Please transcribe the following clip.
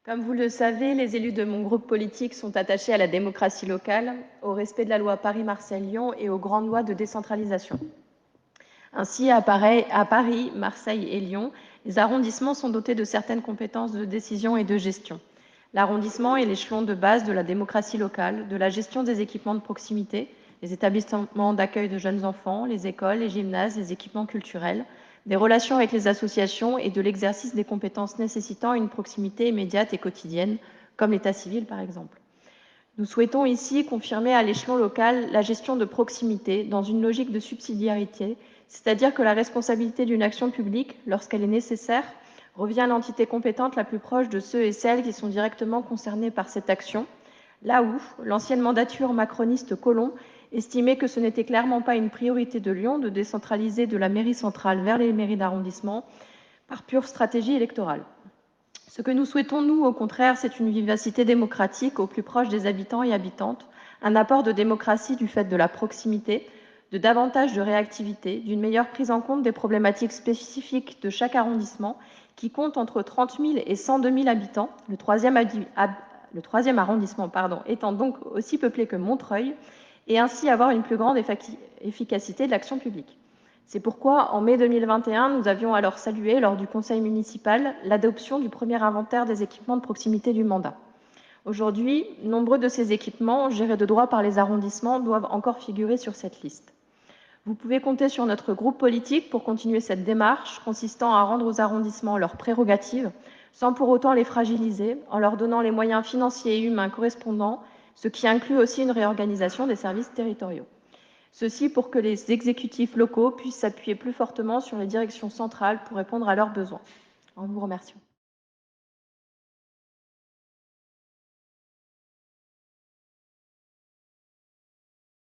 Comme vous le savez, les élus de mon groupe politique sont attachés à la démocratie locale, au respect de la loi Paris-Marseille-Lyon et aux grandes lois de décentralisation. Ainsi, à Paris, Marseille et Lyon, les arrondissements sont dotés de certaines compétences de décision et de gestion. L'arrondissement est l'échelon de base de la démocratie locale, de la gestion des équipements de proximité, les établissements d'accueil de jeunes enfants, les écoles, les gymnases, les équipements culturels, des relations avec les associations et de l'exercice des compétences nécessitant une proximité immédiate et quotidienne, comme l'état civil par exemple. Nous souhaitons ici confirmer à l'échelon local la gestion de proximité dans une logique de subsidiarité, c'est-à-dire que la responsabilité d'une action publique, lorsqu'elle est nécessaire, revient à l'entité compétente la plus proche de ceux et celles qui sont directement concernés par cette action, là où l'ancienne mandature macroniste Collomb estimait que ce n'était clairement pas une priorité de Lyon de décentraliser de la mairie centrale vers les mairies d'arrondissement par pure stratégie électorale. Ce que nous souhaitons, nous, au contraire, c'est une vivacité démocratique au plus proche des habitants et habitantes, un apport de démocratie du fait de la proximité, de davantage de réactivité, d'une meilleure prise en compte des problématiques spécifiques de chaque arrondissement, qui compte entre 30 000 et 102 000 habitants, le troisième arrondissement étant donc aussi peuplé que Montreuil, et ainsi avoir une plus grande efficacité de l'action publique. C'est pourquoi, en mai 2021, nous avions alors salué, lors du conseil municipal, l'adoption du premier inventaire des équipements de proximité du mandat. Aujourd'hui, nombreux de ces équipements, gérés de droit par les arrondissements, doivent encore figurer sur cette liste. Vous pouvez compter sur notre groupe politique pour continuer cette démarche consistant à rendre aux arrondissements leurs prérogatives, sans pour autant les fragiliser, en leur donnant les moyens financiers et humains correspondants, ce qui inclut aussi une réorganisation des services territoriaux. Ceci pour que les exécutifs locaux puissent s'appuyer plus fortement sur les directions centrales pour répondre à leurs besoins. En vous remerciant.